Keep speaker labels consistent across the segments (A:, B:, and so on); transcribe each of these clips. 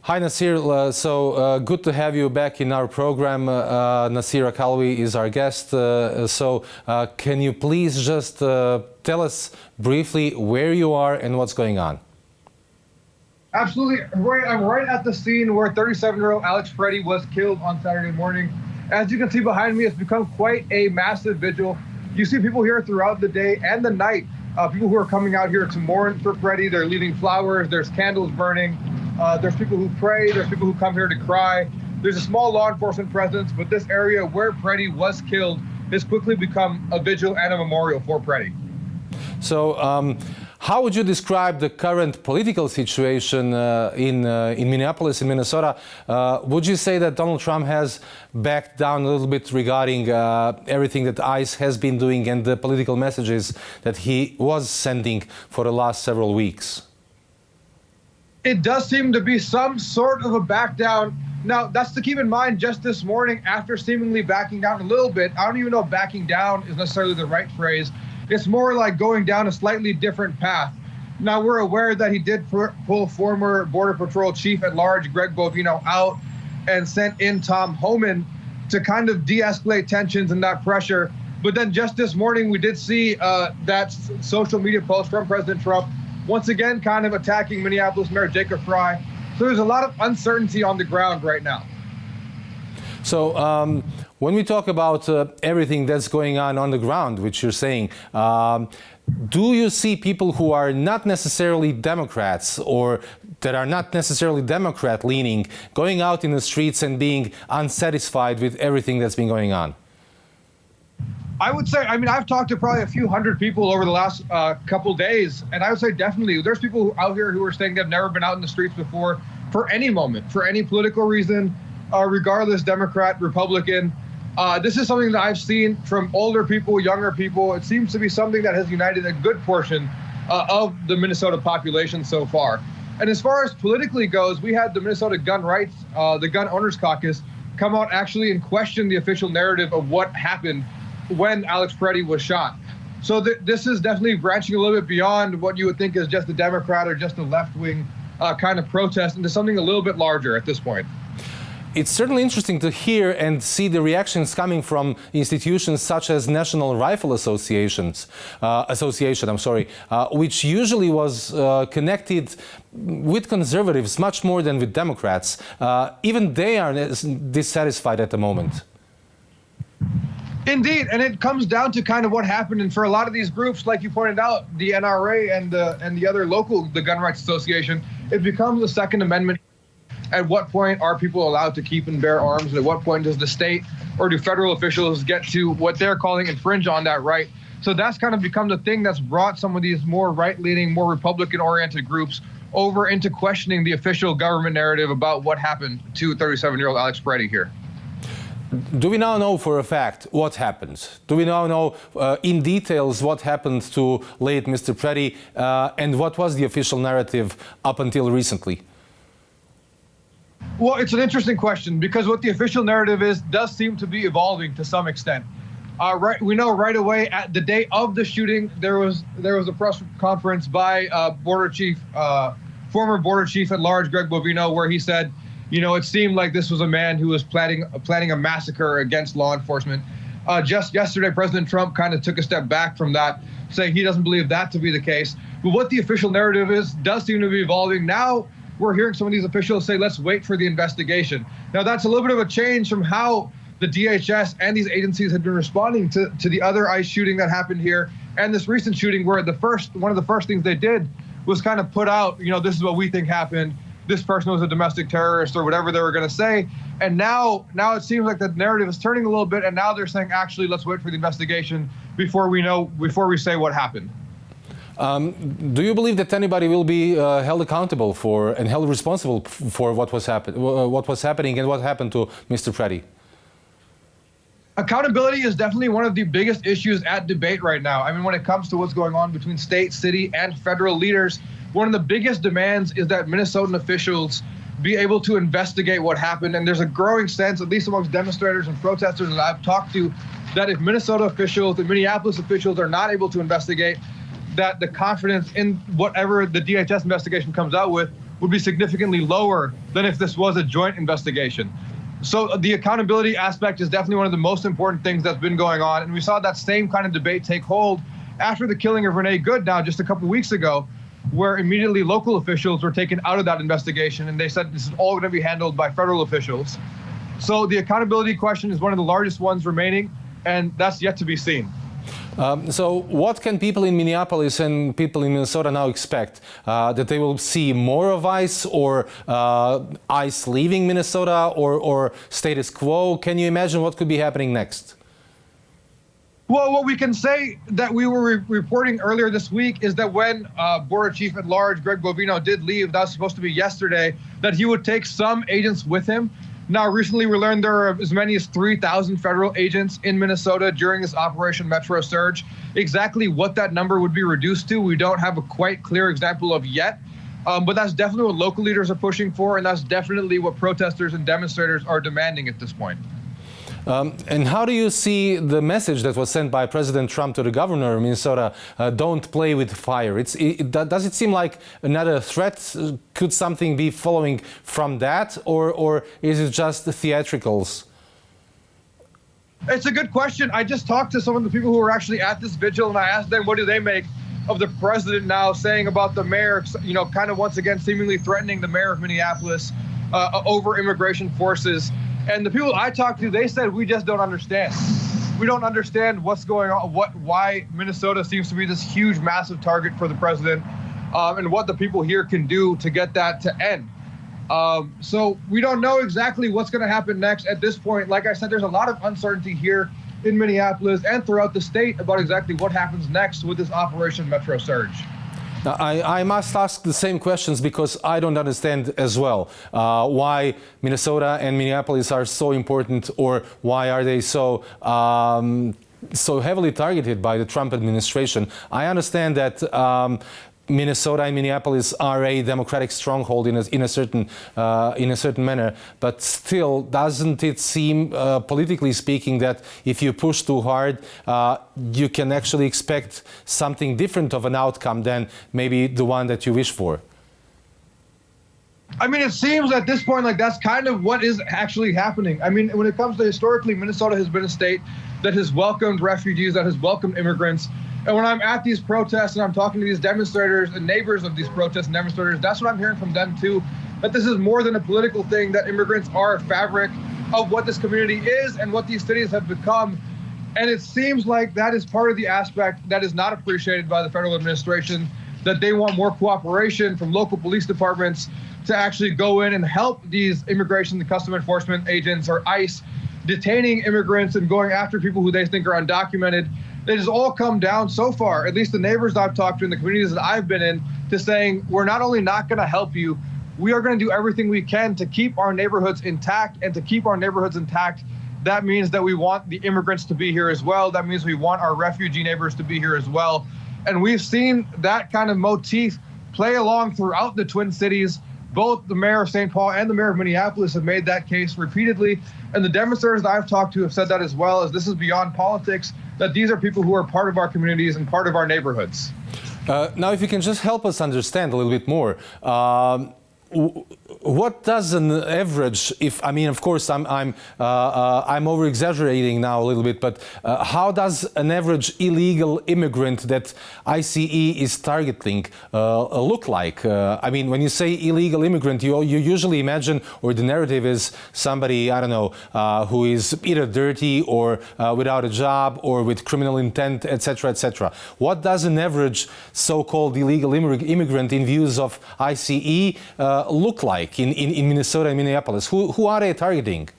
A: Hi Nasir, good to have you back in our program. Nasir Akailvijem is our guest. Can you please just tell us briefly where you are and what's going on?
B: Absolutely. I'm right at the scene where 37-year-old Alexa Prettija was killed on Saturday morning. As you can see behind me, it's become quite a massive vigil. You see people here throughout the day and the night. People who are coming out here to mourn for Prettija. They're leaving flowers. There's candles burning. There's people who pray. There's people who come here to cry. There's a small law enforcement presence, but this area where Prettija was killed has quickly become a vigil and a memorial for Prettija.
A: So, how would you describe the current political situation in Minneapolis, in Minnesota? Would you say that Donald Trump has backed down a little bit regarding everything that ICE has been doing and the political messages that he was sending for the last several weeks?
B: It does seem to be some sort of a back down. Now, that's to keep in mind, just this morning, after seemingly backing down a little bit, I don't even know if backing down is necessarily the right phrase. It's more like going down a slightly different path. Now, we're aware that he did pull former Border Patrol Chief at Large Greg Bovino out and sent in Tom Homan to kind of de-escalate tensions and that pressure. But then just this morning, we did see that social media post from President Trump once again kind of attacking Minneapolis Mayor Jacob Frey. So there's a lot of uncertainty on the ground right now.
A: So when we talk about everything that's going on the ground, which you're saying, do you see people who are not necessarily Democrats or that are not necessarily Democrat-leaning going out in the streets and being unsatisfied with everything that's been going on?
B: I would say, I've talked to probably a few hundred people over the last couple days, and I would say definitely there's people out here who are saying they've never been out in the streets before for any moment, for any political reason, regardless, Democrat, Republican. This is something that I've seen from older people, younger people. It seems to be something that has united a good portion of the Minnesota population so far. And as far as politically goes, we had the Minnesota Gun Rights, the Gun Owners Caucus, come out actually and question the official narrative of what happened when Alexa Prettija was shot. So this is definitely branching a little bit beyond what you would think is just a Democrat or just a left-wing kind of protest into something a little bit larger at this point.
A: It's certainly interesting to hear and see the reactions coming from institutions such as National Rifle Association, which usually was connected with conservatives much more than with Democrats. Even they are dissatisfied at the moment.
B: Indeed, and it comes down to kind of what happened. And for a lot of these groups, like you pointed out, the NRA and the other local, the Gun Rights Association, it becomes the Second Amendment. At what point are people allowed to keep and bear arms? And at what point does the state or do federal officials get to what they're calling infringe on that right? So that's kind of become the thing that's brought some of these more right-leaning, more Republican-oriented groups over into questioning the official government narrative about what happened to 37-year-old Alexa Prettija here.
A: Do we now know for a fact what happened? Do we now know in details what happened to late Mr. Prettija and what was the official narrative up until recently?
B: Well, it's an interesting question because what the official narrative is does seem to be evolving to some extent. We know right away at the day of the shooting, there was a press conference by former Border Chief at Large Greg Bovino, where he said, you know, it seemed like this was a man who was planning a massacre against law enforcement. Just yesterday, President Trump kind of took a step back from that, saying he doesn't believe that to be the case. But what the official narrative is does seem to be evolving. Now we're hearing some of these officials say, let's wait for the investigation. Now, that's a little bit of a change from how the DHS and these agencies had been responding to the other ICE shooting that happened here and this recent shooting where one of the first things they did was kind of put out, you know, this is what we think happened. This person was a domestic terrorist or whatever they were going to say. And now it seems like the narrative is turning a little bit. And now they're saying, actually, let's wait for the investigation before we say what happened.
A: Do you believe that anybody will be held accountable for and held responsible for what was happening and what happened to Mr. Prettija?
B: Accountability is definitely one of the biggest issues at debate right now. I mean, when it comes to what's going on between state, city, and federal leaders, one of the biggest demands is that Minnesotan officials be able to investigate what happened. And there's a growing sense, at least amongst demonstrators and protesters that I've talked to, that if Minnesota officials, the Minneapolis officials are not able to investigate, that the confidence in whatever the DHS investigation comes out with would be significantly lower than if this was a joint investigation. So the accountability aspect is definitely one of the most important things that's been going on. And we saw that same kind of debate take hold after the killing of Renee Good now just a couple weeks ago, where immediately local officials were taken out of that investigation. And they said this is all going to be handled by federal officials. So the accountability question is one of the largest ones remaining, and that's yet to be seen.
A: So what can people in Minneapolis and people in Minnesota now expect? That they will see more of ICE, or ICE leaving Minnesota, or status quo? Can you imagine what could be happening next?
B: Well, what we can say that we were reporting earlier this week is that when Border Chief at Large Greg Bovino did leave, that was supposed to be yesterday, that he would take some agents with him. Now, recently we learned there are as many as 3,000 federal agents in Minnesota during this Operation Metro Surge. Exactly what that number would be reduced to, we don't have a quite clear example of yet. But that's definitely what local leaders are pushing for, and that's definitely what protesters and demonstrators are demanding at this point.
A: And how do you see the message that was sent by President Trump to the governor of Minnesota, don't play with fire? Does it seem like another threat? Could something be following from that, or is it just the theatricals?
B: It's a good question. I just talked to some of the people who were actually at this vigil, and I asked them what do they make of the president now saying about the mayor, you know, kind of once again seemingly threatening the mayor of Minneapolis over immigration forces. And the people I talked to, they said, we just don't understand. We don't understand what's going on, why Minnesota seems to be this huge, massive target for the president, and what the people here can do to get that to end. So we don't know exactly what's going to happen next at this point. Like I said, there's a lot of uncertainty here in Minneapolis and throughout the state about exactly what happens next with this Operation Metro Surge.
A: Now, I must ask the same questions because I don't understand as well why Minnesota and Minneapolis are so important, or why are they so so heavily targeted by the Trump administration. I understand that Minnesota and Minneapolis are a democratic stronghold in a certain manner, but still, doesn't it seem, politically speaking, that if you push too hard, you can actually expect something different of an outcome than maybe the one that you wish for?
B: I mean, it seems at this point like that's kind of what is actually happening. I mean, when it comes to historically, Minnesota has been a state that has welcomed refugees, that has welcomed immigrants. And when I'm at these protests and I'm talking to these demonstrators and neighbors of these protests and demonstrators, that's what I'm hearing from them too, that this is more than a political thing, that immigrants are a fabric of what this community is and what these cities have become. And it seems like that is part of the aspect that is not appreciated by the federal administration, that they want more cooperation from local police departments to actually go in and help these immigration and custom enforcement agents, or ICE, detaining immigrants and going after people who they think are undocumented. It has all come down so far, at least the neighbors I've talked to in the communities that I've been in, to saying we're not only not going to help you, we are going to do everything we can to keep our neighborhoods intact. And to keep our neighborhoods intact, that means that we want the immigrants to be here as well. That means we want our refugee neighbors to be here as well. And we've seen that kind of motif play along throughout the Twin Cities. Both the mayor of St. Paul and the mayor of Minneapolis have made that case repeatedly. And the demonstrators that I've talked to have said that as well, as this is beyond politics, that these are people who are part of our communities and part of our neighborhoods.
A: Now, if you can just help us understand a little bit more, what does an average, I mean, of course, I'm over exaggerating now a little bit, but how does an average illegal immigrant that ICE is targeting look like? I mean, when you say illegal immigrant, you usually imagine, or the narrative is somebody, I don't know, who is either dirty or without a job or with criminal intent, etc., etc. What does an average so-called illegal immigrant in views of ICE look like in Minnesota and Minneapolis? Who are they targeting?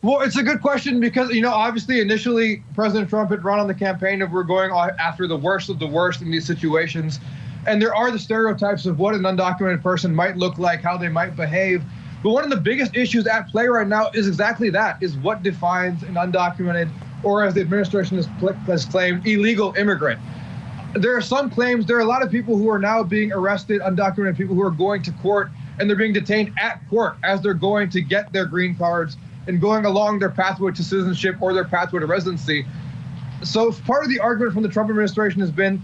B: Well, it's a good question because, you know, obviously initially President Trump had run on the campaign of we're going after the worst of the worst in these situations. And there are the stereotypes of what an undocumented person might look like, how they might behave. But one of the biggest issues at play right now is exactly that, is what defines an undocumented, or as the administration has claimed, illegal immigrant. There are some claims, there are a lot of people who are now being arrested, undocumented people who are going to court, and they're being detained at court as they're going to get their green cards and going along their pathway to citizenship or their pathway to residency. So part of the argument from the Trump administration has been,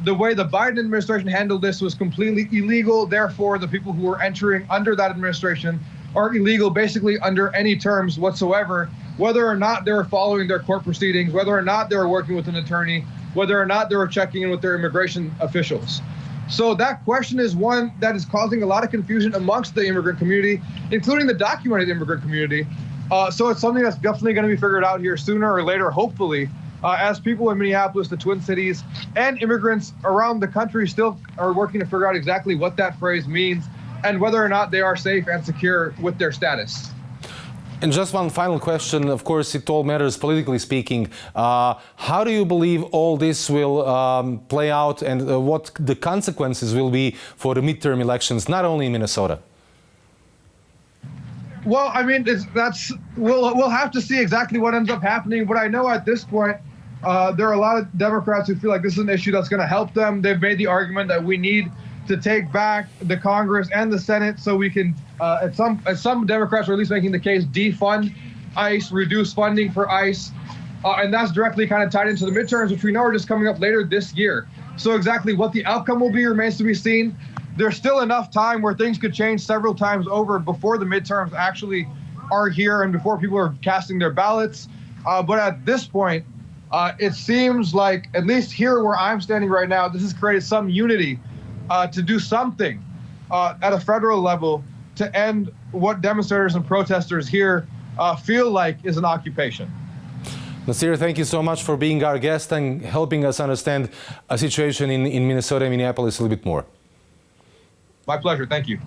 B: the way the Biden administration handled this was completely illegal. Therefore, the people who were entering under that administration are illegal basically under any terms whatsoever, whether or not they were following their court proceedings, whether or not they were working with an attorney, whether or not they were checking in with their immigration officials. So that question is one that is causing a lot of confusion amongst the immigrant community, including the documented immigrant community. So it's something that's definitely going to be figured out here sooner or later, hopefully, as people in Minneapolis, the Twin Cities, and immigrants around the country still are working to figure out exactly what that phrase means and whether or not they are safe and secure with their status.
A: And just one final question. Of course, it all matters politically speaking. How do you believe all this will play out, and what the consequences will be for the midterm elections, not only in Minnesota?
B: Well, I mean, we'll have to see exactly what ends up happening. But I know at this point, there are a lot of Democrats who feel like this is an issue that's going to help them. They've made the argument that we need to take back the Congress and the Senate so we can, some Democrats are at least making the case, defund ICE, reduce funding for ICE. And that's directly kind of tied into the midterms, which we know are just coming up later this year. So exactly what the outcome will be remains to be seen. There's still enough time where things could change several times over before the midterms actually are here and before people are casting their ballots. But at this point, it seems like, at least here where I'm standing right now, this has created some unity to do something at a federal level to end what demonstrators and protesters here feel like is an occupation.
A: Nasir, thank you so much for being our guest and helping us understand a situation in Minnesota and Minneapolis a little bit more.
B: My pleasure. Thank you.